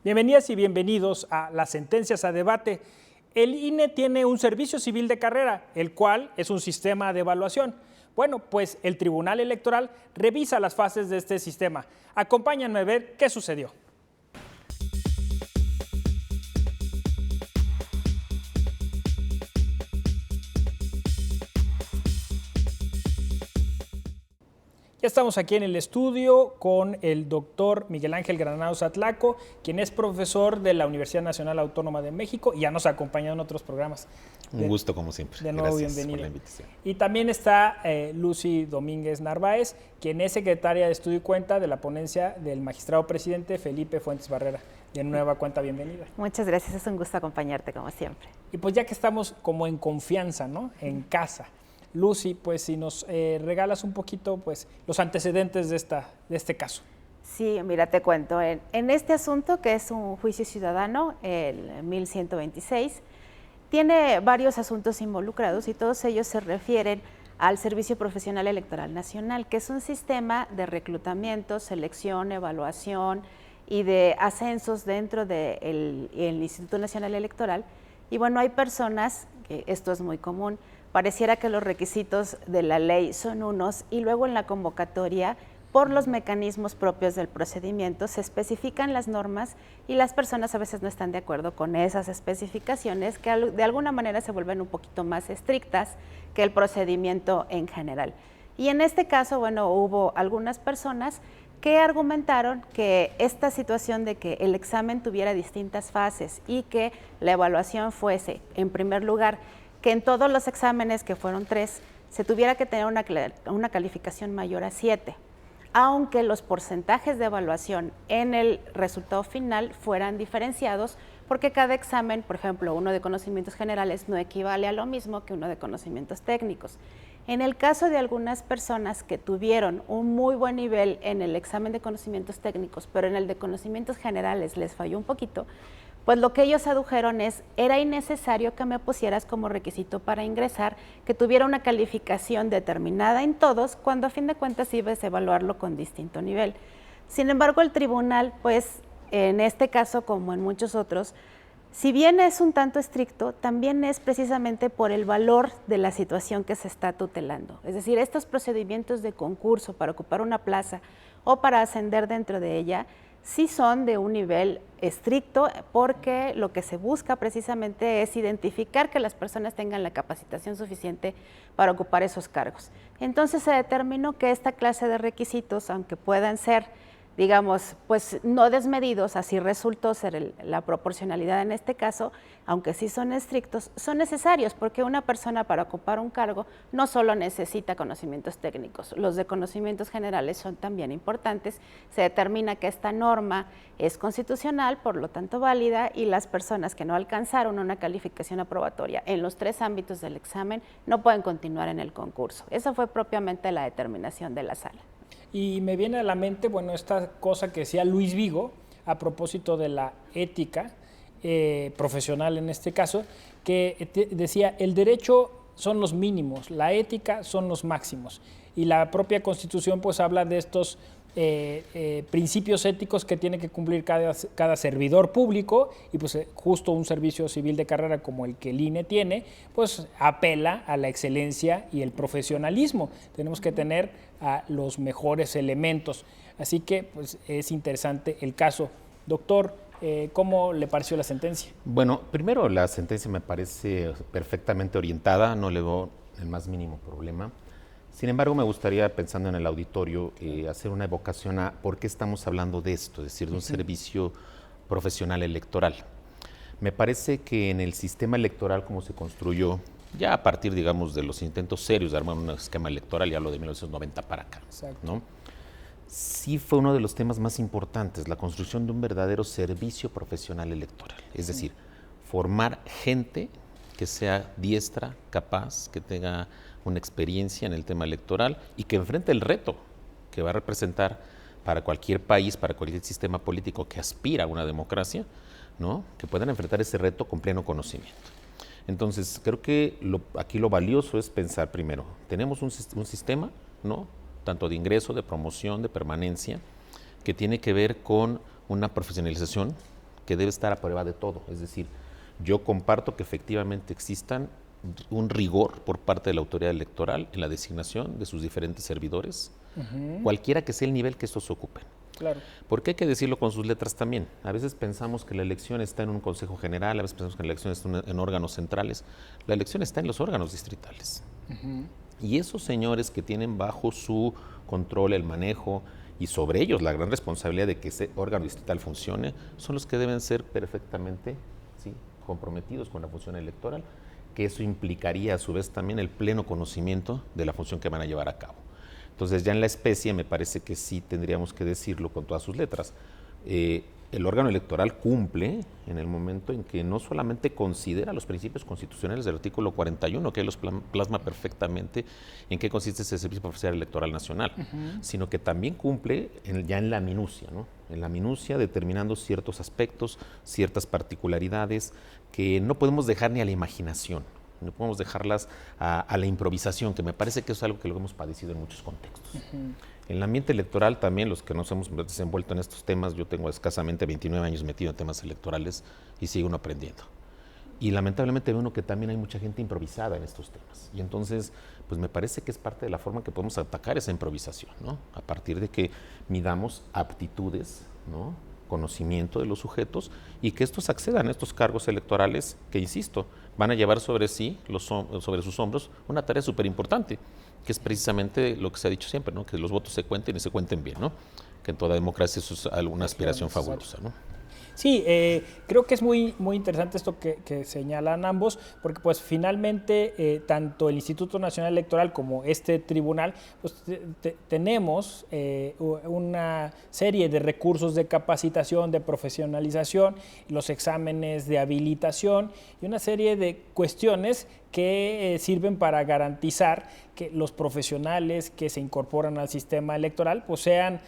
Bienvenidas y bienvenidos a Las Sentencias a Debate. El INE tiene un servicio civil de carrera, el cual es un sistema de evaluación. Bueno, pues el Tribunal Electoral revisa las fases de este sistema. Acompáñenme a ver qué sucedió. Ya estamos aquí en el estudio con el doctor Miguel Ángel Granados Atlaco, quien es profesor de la Universidad Nacional Autónoma de México y ya nos ha acompañado en otros programas. Un gusto, como siempre. De nuevo, Gracias bienvenida. por la invitación. Y también está Lucy Domínguez Narváez, quien es secretaria de Estudio y Cuenta de la ponencia del magistrado presidente Felipe Fuentes Barrera. De nueva cuenta, bienvenida. Muchas gracias, es un gusto acompañarte como siempre. Y pues ya que estamos como en confianza, ¿no? En casa. Lucy, pues si nos regalas un poquito pues, los antecedentes de este caso. Sí, mira, te cuento. En este asunto, que es un juicio ciudadano, el 1126, tiene varios asuntos involucrados y todos ellos se refieren al Servicio Profesional Electoral Nacional, que es un sistema de reclutamiento, selección, evaluación y de ascensos dentro del Instituto Nacional Electoral. Y bueno, hay personas, que esto es muy común, pareciera que los requisitos de la ley son unos y luego en la convocatoria, por los mecanismos propios del procedimiento, se especifican las normas y las personas a veces no están de acuerdo con esas especificaciones que de alguna manera se vuelven un poquito más estrictas que el procedimiento en general. Y en este caso, bueno, hubo algunas personas que argumentaron que esta situación de que el examen tuviera distintas fases y que la evaluación fuese, en primer lugar, que en todos los exámenes, que fueron 3, se tuviera que tener una calificación mayor a 7, aunque los porcentajes de evaluación en el resultado final fueran diferenciados, porque cada examen, por ejemplo, uno de conocimientos generales no equivale a lo mismo que uno de conocimientos técnicos. En el caso de algunas personas que tuvieron un muy buen nivel en el examen de conocimientos técnicos, pero en el de conocimientos generales les falló un poquito, pues lo que ellos adujeron es, era innecesario que me pusieras como requisito para ingresar que tuviera una calificación determinada en todos, cuando a fin de cuentas ibas a evaluarlo con distinto nivel. Sin embargo, el tribunal, pues en este caso como en muchos otros, si bien es un tanto estricto, también es precisamente por el valor de la situación que se está tutelando. Es decir, estos procedimientos de concurso para ocupar una plaza o para ascender dentro de ella, sí son de un nivel estricto, porque lo que se busca precisamente es identificar que las personas tengan la capacitación suficiente para ocupar esos cargos. Entonces se determinó que esta clase de requisitos, aunque puedan ser, digamos, pues no desmedidos, así resultó ser la proporcionalidad en este caso, aunque sí son estrictos, son necesarios, porque una persona para ocupar un cargo no solo necesita conocimientos técnicos, los de conocimientos generales son también importantes. Se determina que esta norma es constitucional, por lo tanto válida, y las personas que no alcanzaron una calificación aprobatoria en los 3 ámbitos del examen no pueden continuar en el concurso. Esa fue propiamente la determinación de la sala. Y me viene a la mente, bueno, esta cosa que decía Luis Vigo a propósito de la ética profesional en este caso, que decía, el derecho son los mínimos, la ética son los máximos. Y la propia Constitución pues habla de estos principios éticos que tiene que cumplir cada servidor público, y pues justo un servicio civil de carrera como el que el INE tiene, pues apela a la excelencia y el profesionalismo. Tenemos que tener a los mejores elementos. Así que pues es interesante el caso. Doctor, ¿cómo le pareció la sentencia? Bueno, primero la sentencia me parece perfectamente orientada, no le veo el más mínimo problema. Sin embargo, me gustaría, pensando en el auditorio, hacer una evocación a por qué estamos hablando de esto, es decir, de un servicio profesional electoral. Me parece que en el sistema electoral como se construyó, ya a partir, digamos, de los intentos serios de armar un esquema electoral, ya lo de 1990 para acá, ¿no? Sí fue uno de los temas más importantes, la construcción de un verdadero servicio profesional electoral, es decir, formar gente que sea diestra, capaz, que tenga una experiencia en el tema electoral y que enfrente el reto que va a representar para cualquier país, para cualquier sistema político que aspira a una democracia, ¿no? Que puedan enfrentar ese reto con pleno conocimiento. Entonces, creo que aquí lo valioso es pensar primero, tenemos un sistema, ¿no? Tanto de ingreso, de promoción, de permanencia, que tiene que ver con una profesionalización que debe estar a prueba de todo. Es decir, yo comparto que efectivamente existan un rigor por parte de la autoridad electoral en la designación de sus diferentes servidores, cualquiera que sea el nivel que estos ocupen. Claro. Porque hay que decirlo con sus letras también. A veces pensamos que la elección está en un consejo general, a veces pensamos que la elección está en órganos centrales. La elección está en los órganos distritales. Y esos señores que tienen bajo su control el manejo y sobre ellos la gran responsabilidad de que ese órgano distrital funcione, son los que deben ser perfectamente, ¿sí?, comprometidos con la función electoral, que eso implicaría a su vez también el pleno conocimiento de la función que van a llevar a cabo. Entonces ya en la especie me parece que sí tendríamos que decirlo con todas sus letras. El órgano electoral cumple en el momento en que no solamente considera los principios constitucionales del artículo 41, que los plasma perfectamente en qué consiste ese Servicio Profesional Electoral Nacional, sino que también cumple ya en la minucia, ¿no? En la minucia determinando ciertos aspectos, ciertas particularidades que no podemos dejar ni a la imaginación. No podemos dejarlas a la improvisación, que me parece que es algo que lo hemos padecido en muchos contextos. En el ambiente electoral también, los que nos hemos desenvuelto en estos temas, yo tengo escasamente 29 años metido en temas electorales y sigo uno aprendiendo. Y lamentablemente veo uno que también hay mucha gente improvisada en estos temas. Y entonces, pues me parece que es parte de la forma que podemos atacar esa improvisación, ¿no? A partir de que midamos aptitudes, ¿no?, conocimiento de los sujetos y que estos accedan a estos cargos electorales que, insisto, van a llevar sobre sí, sobre sus hombros, una tarea súper importante, que es precisamente lo que se ha dicho siempre, ¿no?, que los votos se cuenten y se cuenten bien, ¿no?, que en toda democracia eso es alguna aspiración fabulosa, ¿no? Sí, creo que es muy interesante esto que señalan ambos, porque pues finalmente tanto el Instituto Nacional Electoral como este tribunal, pues tenemos una serie de recursos de capacitación, de profesionalización, los exámenes de habilitación y una serie de cuestiones que sirven para garantizar que los profesionales que se incorporan al sistema electoral pues sean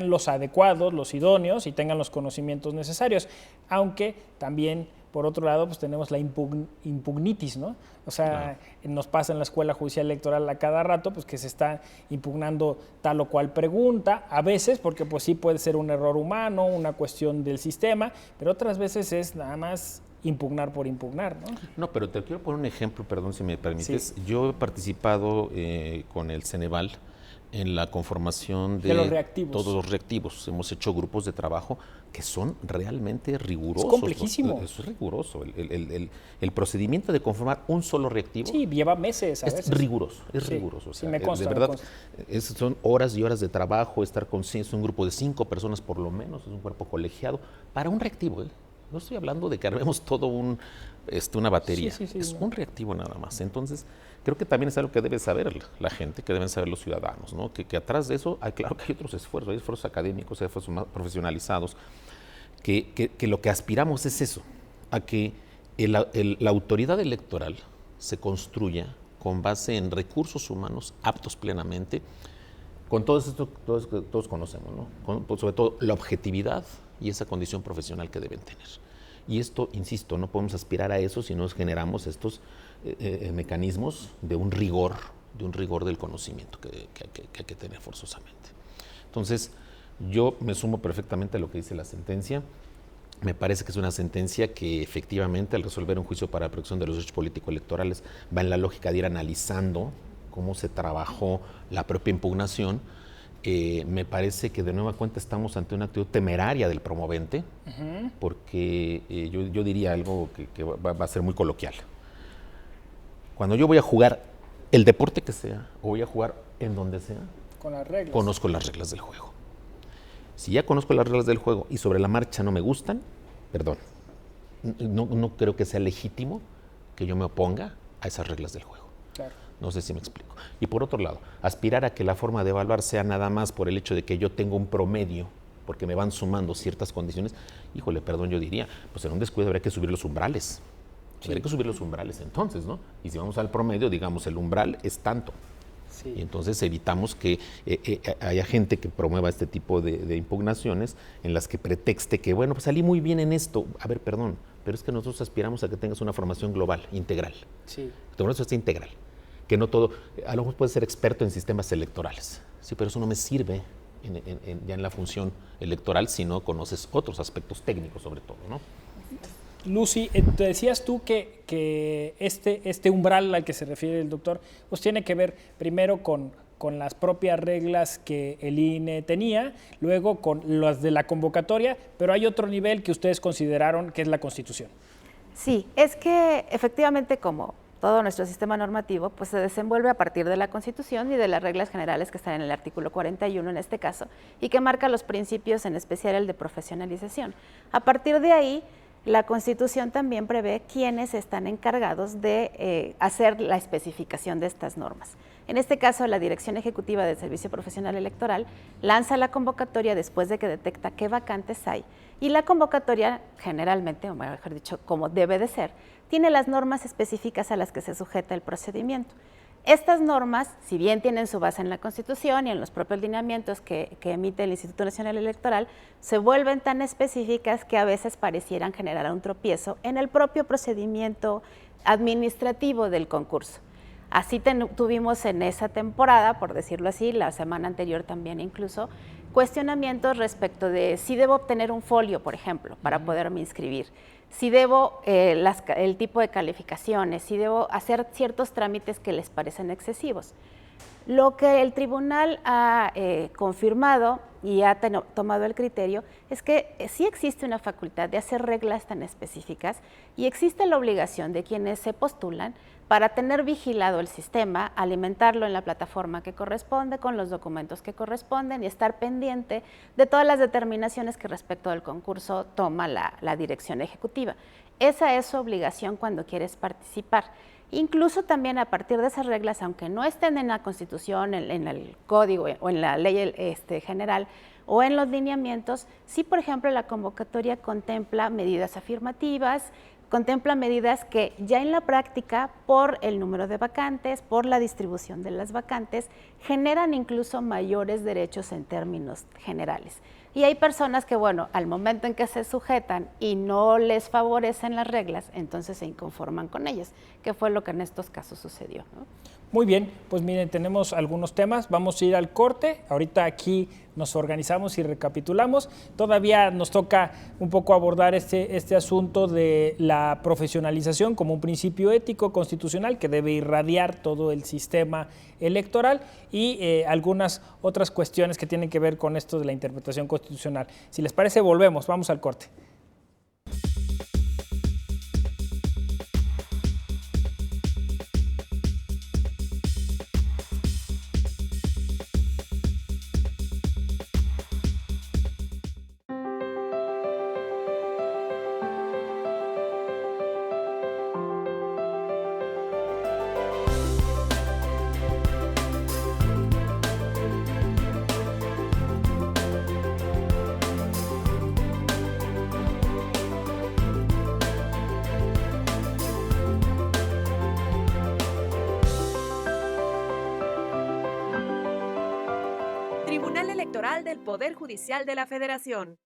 los adecuados, los idóneos y tengan los conocimientos necesarios, aunque también por otro lado pues tenemos la impugnitis, ¿no? O sea, nos pasa en la Escuela Judicial Electoral a cada rato pues que se está impugnando tal o cual pregunta, a veces porque pues sí puede ser un error humano, una cuestión del sistema, pero otras veces es nada más impugnar por impugnar, ¿no? No, pero te quiero poner un ejemplo, perdón si me permites. Sí. Yo he participado con el Ceneval en la conformación de los reactivos. Todos los reactivos. Hemos hecho grupos de trabajo que son realmente rigurosos. Es complejísimo. Es riguroso. El procedimiento de conformar un solo reactivo. Sí, lleva meses a veces. Es riguroso, es sí, riguroso. O sea, sí, me consta, de verdad, son horas y horas de trabajo, estar consciente, es un grupo de 5 personas por lo menos, es un cuerpo colegiado, para un reactivo, ¿eh? No estoy hablando de que armemos todo una batería, sí, es un reactivo nada más. Entonces, creo que también es algo que debe saber la gente, que deben saber los ciudadanos, ¿no? Que atrás de eso, claro que hay otros esfuerzos, hay esfuerzos académicos, hay esfuerzos más profesionalizados, que lo que aspiramos es eso, a que la autoridad electoral se construya con base en recursos humanos aptos plenamente, con todo esto todos conocemos, ¿no? Sobre todo la objetividad y esa condición profesional que deben tener. Y esto, insisto, no podemos aspirar a eso si no generamos estos mecanismos de un rigor del conocimiento que hay que tener forzosamente. Entonces, yo me sumo perfectamente a lo que dice la sentencia. Me parece que es una sentencia que efectivamente al resolver un juicio para la protección de los derechos político-electorales va en la lógica de ir analizando cómo se trabajó la propia impugnación. Me parece que de nueva cuenta estamos ante una actitud temeraria del promovente, porque yo diría algo que va a ser muy coloquial. Cuando yo voy a jugar el deporte que sea, o voy a jugar en donde sea, con las reglas. Conozco las reglas del juego. Si ya conozco las reglas del juego y sobre la marcha no me gustan, perdón, no creo que sea legítimo que yo me oponga a esas reglas del juego. Claro. No sé si me explico. Y por otro lado, aspirar a que la forma de evaluar sea nada más por el hecho de que yo tengo un promedio, porque me van sumando ciertas condiciones, híjole, perdón, yo diría, pues en un descuido habría que subir los umbrales. Sí. Habría que subir los umbrales entonces, ¿no? Y si vamos al promedio, digamos, el umbral es tanto. Sí. Y entonces evitamos que haya gente que promueva este tipo de impugnaciones en las que pretexte que, bueno, pues salí muy bien en esto. A ver, perdón, pero es que nosotros aspiramos a que tengas una formación global, integral. Sí. Que eso esté integral. Que no todo, a lo mejor puedes ser experto en sistemas electorales, sí, pero eso no me sirve ya en la función electoral si no conoces otros aspectos técnicos sobre todo, ¿no? Lucy, te decías tú que este umbral al que se refiere el doctor, pues tiene que ver primero con las propias reglas que el INE tenía, luego con las de la convocatoria, pero hay otro nivel que ustedes consideraron que es la Constitución. Sí, es que efectivamente, como todo nuestro sistema normativo, pues se desenvuelve a partir de la Constitución y de las reglas generales que están en el artículo 41 en este caso, y que marca los principios, en especial el de profesionalización. A partir de ahí, la Constitución también prevé quiénes están encargados de hacer la especificación de estas normas. En este caso, la Dirección Ejecutiva del Servicio Profesional Electoral lanza la convocatoria después de que detecta qué vacantes hay, y la convocatoria generalmente, o mejor dicho, como debe de ser, tiene las normas específicas a las que se sujeta el procedimiento. Estas normas, si bien tienen su base en la Constitución y en los propios lineamientos que emite el Instituto Nacional Electoral, se vuelven tan específicas que a veces parecieran generar un tropiezo en el propio procedimiento administrativo del concurso. Así tuvimos en esa temporada, por decirlo así, la semana anterior también incluso, cuestionamientos respecto de si debo obtener un folio, por ejemplo, para poderme inscribir, si debo el tipo de calificaciones, si debo hacer ciertos trámites que les parecen excesivos. Lo que el tribunal ha confirmado y ha tomado el criterio es que sí existe una facultad de hacer reglas tan específicas y existe la obligación de quienes se postulan para tener vigilado el sistema, alimentarlo en la plataforma que corresponde, con los documentos que corresponden y estar pendiente de todas las determinaciones que respecto del concurso toma la dirección ejecutiva. Esa es su obligación cuando quieres participar. Incluso también a partir de esas reglas, aunque no estén en la Constitución, en el Código o en la ley general o en los lineamientos, sí, por ejemplo, la convocatoria contempla medidas afirmativas, contempla medidas que ya en la práctica, por el número de vacantes, por la distribución de las vacantes, generan incluso mayores derechos en términos generales. Y hay personas que, bueno, al momento en que se sujetan y no les favorecen las reglas, entonces se inconforman con ellas, que fue lo que en estos casos sucedió, ¿no? Muy bien, pues miren, tenemos algunos temas, vamos a ir al corte, ahorita aquí nos organizamos y recapitulamos, todavía nos toca un poco abordar este asunto de la profesionalización como un principio ético constitucional que debe irradiar todo el sistema electoral y algunas otras cuestiones que tienen que ver con esto de la interpretación constitucional. Si les parece, volvemos, vamos al corte. Tribunal Electoral del Poder Judicial de la Federación.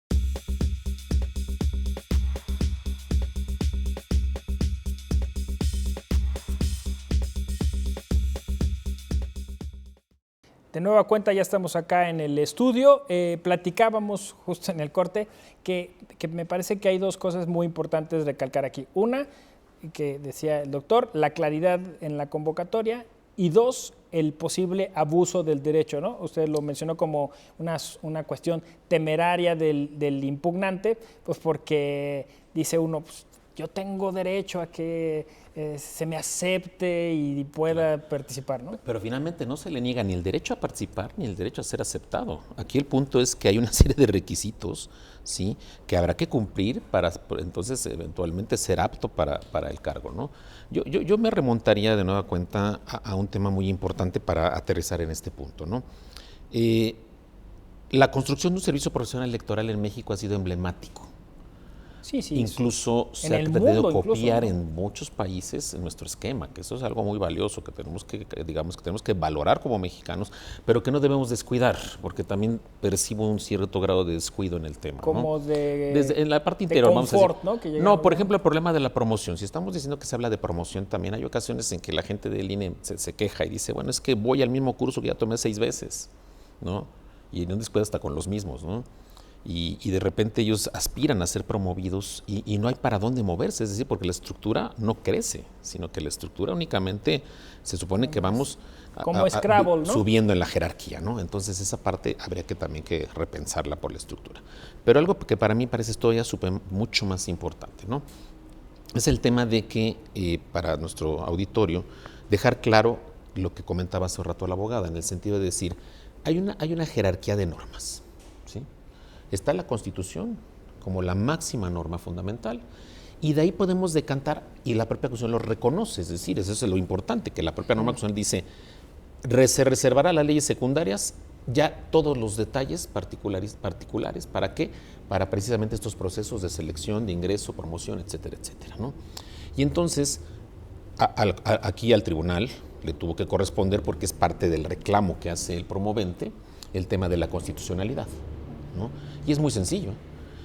De nueva cuenta ya estamos acá en el estudio, platicábamos justo en el corte que me parece que hay dos cosas muy importantes de recalcar aquí. Una, que decía el doctor, la claridad en la convocatoria, y dos, el posible abuso del derecho, ¿no? Usted lo mencionó como una cuestión temeraria del impugnante, pues porque dice uno, pues, yo tengo derecho a que se me acepte y pueda participar, ¿no? Pero finalmente no se le niega ni el derecho a participar ni el derecho a ser aceptado. Aquí el punto es que hay una serie de requisitos, ¿sí?, que habrá que cumplir para entonces eventualmente ser apto para el cargo, ¿no? Yo me remontaría de nueva cuenta a un tema muy importante para aterrizar en este punto, ¿no? La construcción de un servicio profesional electoral en México ha sido emblemático. Sí, incluso se ha pretendido copiar en muchos países en nuestro esquema, que eso es algo muy valioso que tenemos que valorar como mexicanos, pero que no debemos descuidar, porque también percibo un cierto grado de descuido en el tema. Como ¿no? Desde en la parte interior, confort, vamos a decir. ¿no? Por ejemplo, el problema de la promoción. Si estamos diciendo que se habla de promoción, también hay ocasiones en que la gente del INE se queja y dice, bueno, es que voy al mismo curso que ya tomé 6 veces, ¿no? y en un después hasta con los mismos, ¿no? Y de repente ellos aspiran a ser promovidos y no hay para dónde moverse, es decir, porque la estructura no crece, sino que la estructura únicamente se supone que vamos como Scrabble, ¿no? Subiendo en la jerarquía, ¿no? Entonces esa parte habría que también que repensarla por la estructura. Pero algo que para mí parece todavía mucho más importante, ¿no? Es el tema de que para nuestro auditorio dejar claro lo que comentaba hace rato la abogada, en el sentido de decir, hay una jerarquía de normas, ¿sí? Está la Constitución como la máxima norma fundamental y de ahí podemos decantar y la propia Constitución lo reconoce, es decir, eso es lo importante, que la propia norma constitucional dice, se reservará a las leyes secundarias ya todos los detalles particulares, ¿para qué? Para precisamente estos procesos de selección, de ingreso, promoción, etcétera, etcétera, ¿no? Y entonces, aquí al tribunal le tuvo que corresponder, porque es parte del reclamo que hace el promovente, el tema de la constitucionalidad, ¿no? Y es muy sencillo.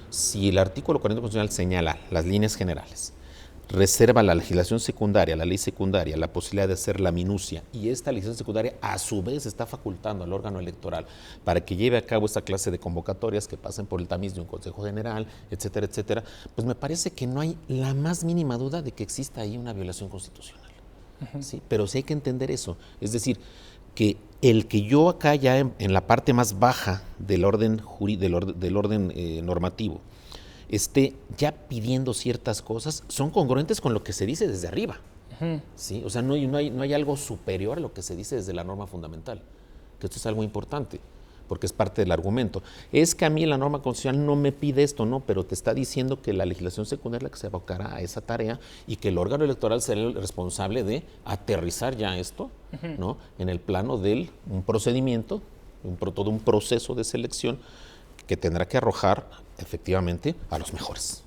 Si el artículo 40 constitucional señala las líneas generales, reserva a la legislación secundaria, a la ley secundaria, la posibilidad de hacer la minucia, y esta legislación secundaria a su vez está facultando al órgano electoral para que lleve a cabo esta clase de convocatorias que pasen por el tamiz de un Consejo General, etcétera, etcétera, pues me parece que no hay la más mínima duda de que exista ahí una violación constitucional. ¿Sí? Pero sí hay que entender eso, es decir, que el que yo acá ya en la parte más baja del orden, normativo esté ya pidiendo ciertas cosas, son congruentes con lo que se dice desde arriba. ¿Sí? O sea, no hay algo superior a lo que se dice desde la norma fundamental, que esto es algo importante, porque es parte del argumento. Es que a mí la norma constitucional no me pide esto, no, pero te está diciendo que la legislación secundaria es la que se abocará a esa tarea y que el órgano electoral será el responsable de aterrizar ya esto, ¿no? En el plano de un procedimiento, todo un proceso de selección que tendrá que arrojar efectivamente a los mejores,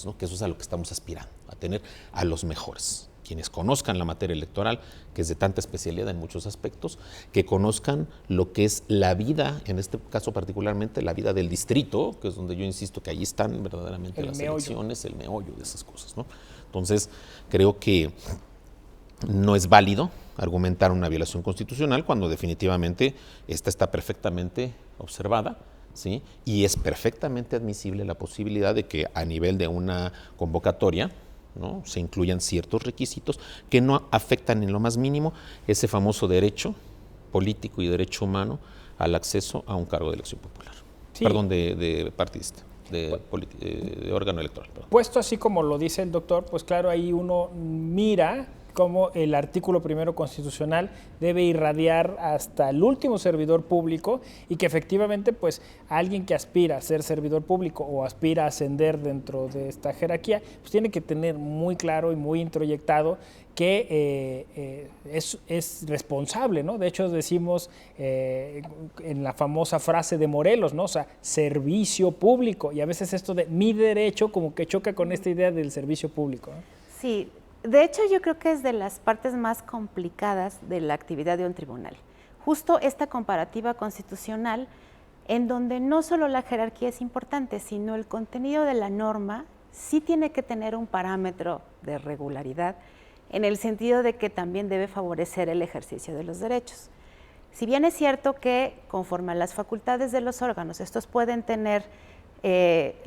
¿no? Que eso es a lo que estamos aspirando, a tener a los mejores, quienes conozcan la materia electoral, que es de tanta especialidad en muchos aspectos, que conozcan lo que es la vida, en este caso particularmente la vida del distrito, que es donde yo insisto que ahí están verdaderamente las elecciones, el meollo de esas cosas, ¿no? Entonces, creo que no es válido argumentar una violación constitucional cuando definitivamente esta está perfectamente observada, ¿sí? Y es perfectamente admisible la posibilidad de que a nivel de una convocatoria, ¿no?, se incluyan ciertos requisitos que no afectan en lo más mínimo ese famoso derecho político y derecho humano al acceso a un cargo de elección popular. Sí. Perdón, de partidista, de órgano electoral. Perdón. Puesto así como lo dice el doctor, pues claro, ahí uno mira cómo el artículo primero constitucional debe irradiar hasta el último servidor público y que efectivamente pues alguien que aspira a ser servidor público o aspira a ascender dentro de esta jerarquía, pues tiene que tener muy claro y muy introyectado que es responsable, ¿no? De hecho decimos en la famosa frase de Morelos, ¿no? O sea, servicio público, y a veces esto de mi derecho como que choca con esta idea del servicio público, ¿no? Sí. De hecho, yo creo que es de las partes más complicadas de la actividad de un tribunal. Justo esta comparativa constitucional, en donde no solo la jerarquía es importante, sino el contenido de la norma sí tiene que tener un parámetro de regularidad, en el sentido de que también debe favorecer el ejercicio de los derechos. Si bien es cierto que conforme a las facultades de los órganos, estos pueden tener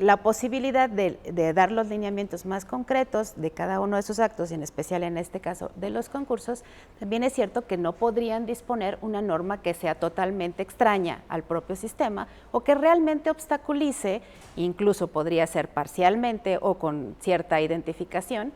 la posibilidad de dar los lineamientos más concretos de cada uno de sus actos, y en especial en este caso de los concursos, también es cierto que no podrían disponer una norma que sea totalmente extraña al propio sistema o que realmente obstaculice, incluso podría ser parcialmente o con cierta identificación,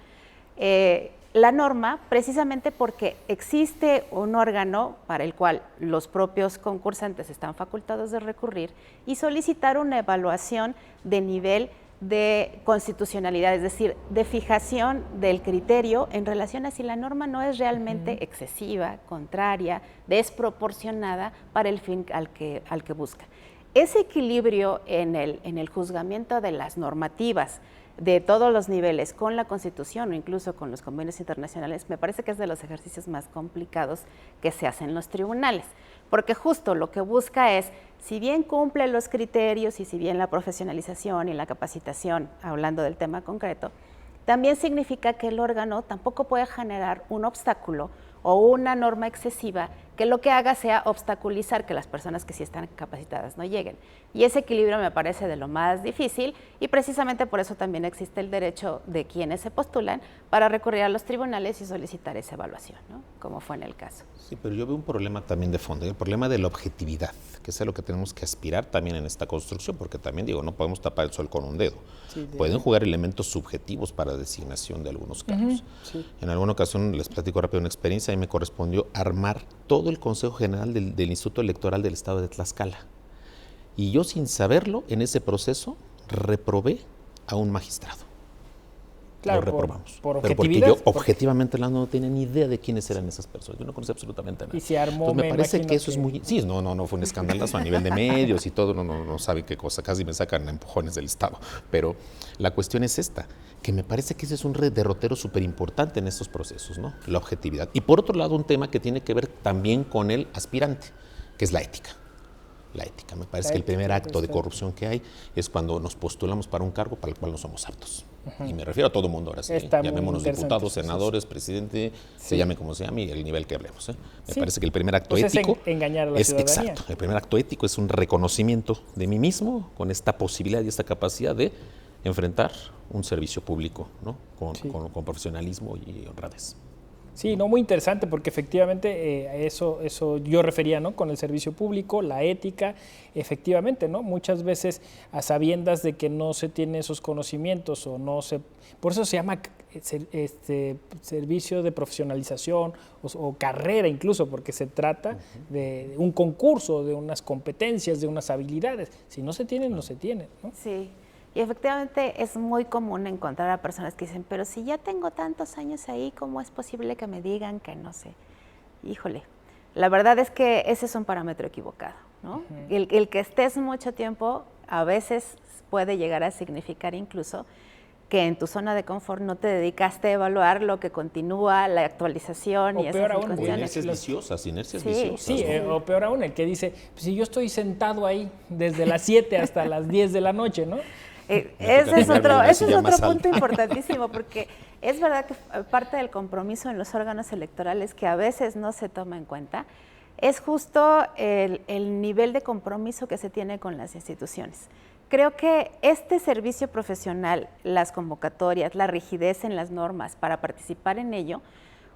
la norma, precisamente porque existe un órgano para el cual los propios concursantes están facultados de recurrir y solicitar una evaluación de nivel de constitucionalidad, es decir, de fijación del criterio en relación a si la norma no es realmente excesiva, contraria, desproporcionada para el fin al que busca. Ese equilibrio en el juzgamiento de las normativas de todos los niveles con la Constitución o incluso con los convenios internacionales, me parece que es de los ejercicios más complicados que se hacen en los tribunales, porque justo lo que busca es, si bien cumple los criterios y si bien la profesionalización y la capacitación, hablando del tema concreto, también significa que el órgano tampoco puede generar un obstáculo o una norma excesiva que que lo que haga sea obstaculizar que las personas que sí están capacitadas no lleguen. Y ese equilibrio me parece de lo más difícil y precisamente por eso también existe el derecho de quienes se postulan para recurrir a los tribunales y solicitar esa evaluación, ¿no? Como fue en el caso. Sí, pero yo veo un problema también de fondo, el problema de la objetividad, que es a lo que tenemos que aspirar también en esta construcción, porque también digo, no podemos tapar el sol con un dedo. Sí, pueden jugar elementos subjetivos para designación de algunos casos. Sí. En alguna ocasión, les platico rápido una experiencia, y me correspondió armar todo el Consejo General del Instituto Electoral del Estado de Tlaxcala. Y yo, sin saberlo, en ese proceso, reprobé a un magistrado. Claro, lo reprobamos. Por pero porque yo objetivamente no tenía ni idea de quiénes eran esas personas. Yo no conocía absolutamente nada. Y se armó. Entonces, me parece que eso es muy. Sí, no fue un escandalazo a nivel de medios y todo. No sabe qué cosa. Casi me sacan a empujones del Estado. Pero la cuestión es esta, que me parece que ese es un derrotero súper importante en estos procesos, ¿no? La objetividad. Y por otro lado, un tema que tiene que ver también con el aspirante, que es la ética. La ética. Me parece que el primer acto de corrupción que hay es cuando nos postulamos para un cargo para el cual no somos aptos. Y me refiero a todo mundo ahora sí. Llamémonos diputados, senadores, presidente, se llame como se llame y el nivel que hablemos. Me parece que el primer acto ético es engañar a la ciudadanía. Exacto. El primer acto ético es un reconocimiento de mí mismo con esta posibilidad y esta capacidad de enfrentar un servicio público, ¿no? Con profesionalismo y honradez. Sí, no, muy interesante porque efectivamente eso yo refería, ¿no? Con el servicio público, la ética, efectivamente, ¿no? Muchas veces a sabiendas de que no se tiene esos conocimientos o no se... Por eso se llama servicio de profesionalización o carrera incluso, porque se trata de un concurso, de unas competencias, de unas habilidades. Si no se tienen, no se tienen, ¿no? Sí. Y efectivamente es muy común encontrar a personas que dicen, pero si ya tengo tantos años ahí, ¿cómo es posible que me digan que no sé? Híjole, la verdad es que ese es un parámetro equivocado, ¿no? El que estés mucho tiempo a veces puede llegar a significar incluso que en tu zona de confort no te dedicaste a evaluar lo que continúa, la actualización y esas circunstancias. Inercias viciosas. Sí, o peor aún, el que dice, pues, si yo estoy sentado ahí desde las 7 hasta las 10 de la noche, ¿no? Ese es otro punto importantísimo, porque es verdad que parte del compromiso en los órganos electorales que a veces no se toma en cuenta es justo el nivel de compromiso que se tiene con las instituciones. Creo que este servicio profesional, las convocatorias, la rigidez en las normas para participar en ello,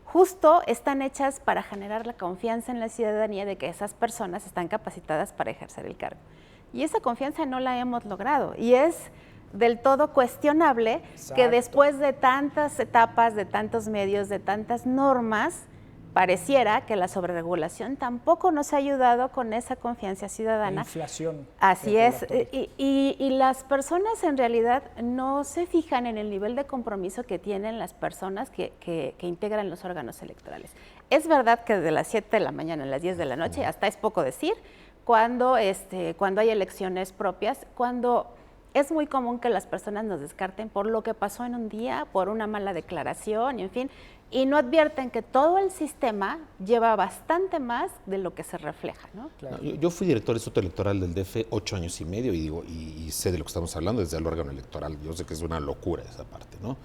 justo están hechas para generar la confianza en la ciudadanía de que esas personas están capacitadas para ejercer el cargo. Y esa confianza no la hemos logrado y es del todo cuestionable. Exacto. Que después de tantas etapas, de tantos medios, de tantas normas, pareciera que la sobreregulación tampoco nos ha ayudado con esa confianza ciudadana. La inflación. Así es. Y las personas en realidad no se fijan en el nivel de compromiso que tienen las personas que integran los órganos electorales. Es verdad que de las 7 de la mañana a las 10 de la noche, hasta es poco decir, cuando hay elecciones propias, cuando es muy común que las personas nos descarten por lo que pasó en un día, por una mala declaración, y en fin, y no advierten que todo el sistema lleva bastante más de lo que se refleja, ¿no? Claro. Yo fui director del Instituto Electoral del DF 8 años y medio y sé de lo que estamos hablando desde el órgano electoral. Yo sé que es una locura esa parte, ¿no?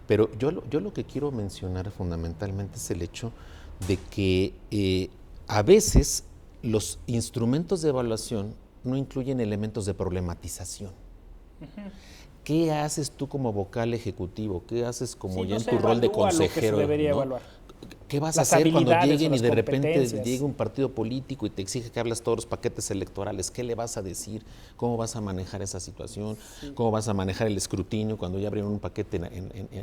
Pero yo lo que quiero mencionar fundamentalmente es el hecho de que a veces los instrumentos de evaluación no incluyen elementos de problematización. ¿Qué haces tú como vocal ejecutivo? ¿Qué haces como ya en tu rol de consejero? Lo que se debería evaluar. ¿Qué vas a hacer cuando lleguen y de repente llegue un partido político y te exige que hables todos los paquetes electorales? ¿Qué le vas a decir? ¿Cómo vas a manejar esa situación? Sí. ¿Cómo vas a manejar el escrutinio cuando ya abrieron un paquete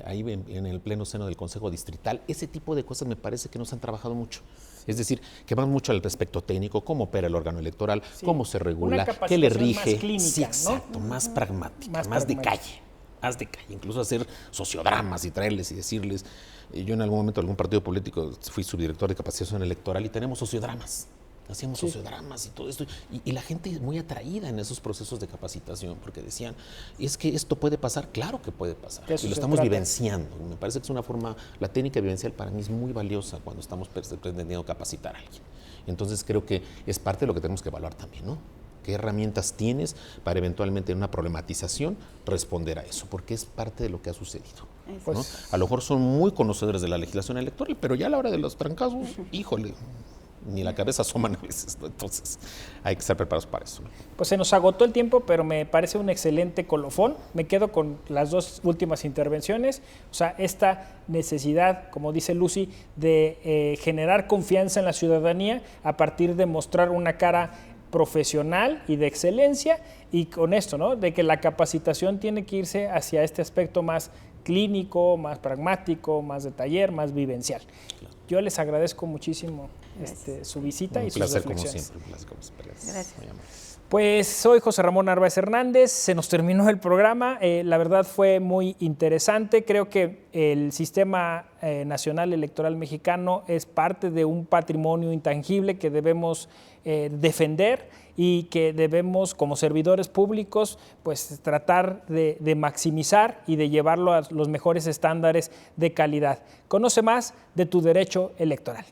ahí en el pleno seno del Consejo Distrital? Ese tipo de cosas me parece que no se han trabajado mucho. Es decir, que van mucho al aspecto técnico, cómo opera el órgano electoral, cómo se regula, qué le rige. Más clínica, sí, exacto, ¿no? Más pragmática, más de calle. Haz de calle, incluso hacer sociodramas y traerles y decirles. Yo en algún momento, en algún partido político, fui subdirector de capacitación electoral y tenemos sociodramas. Hacíamos sociodramas y todo esto. Y la gente muy atraída en esos procesos de capacitación, porque decían, es que esto puede pasar. Claro que puede pasar. Y lo estamos vivenciando. Me parece que es una forma, la técnica vivencial para mí es muy valiosa cuando estamos pretendiendo capacitar a alguien. Entonces creo que es parte de lo que tenemos que evaluar también, ¿no? ¿Qué herramientas tienes para eventualmente en una problematización responder a eso? Porque es parte de lo que ha sucedido, ¿no? A lo mejor son muy conocedores de la legislación electoral, pero ya a la hora de los trancazos, híjole, ni la cabeza asoman a veces, ¿no? Entonces hay que estar preparados para eso, ¿no? Pues se nos agotó el tiempo, pero me parece un excelente colofón. Me quedo con las dos últimas intervenciones. O sea, esta necesidad, como dice Lucy, de generar confianza en la ciudadanía a partir de mostrar una cara profesional y de excelencia, y con esto, ¿no?, de que la capacitación tiene que irse hacia este aspecto más clínico, más pragmático, más de taller, más vivencial. Yo les agradezco muchísimo su visita y sus reflexiones. Un placer como siempre. Gracias. Muy amable. Pues soy José Ramón Narváez Hernández, se nos terminó el programa, la verdad fue muy interesante, creo que el Sistema Nacional Electoral Mexicano es parte de un patrimonio intangible que debemos defender y que debemos como servidores públicos pues tratar de maximizar y de llevarlo a los mejores estándares de calidad. Conoce más de tu derecho electoral.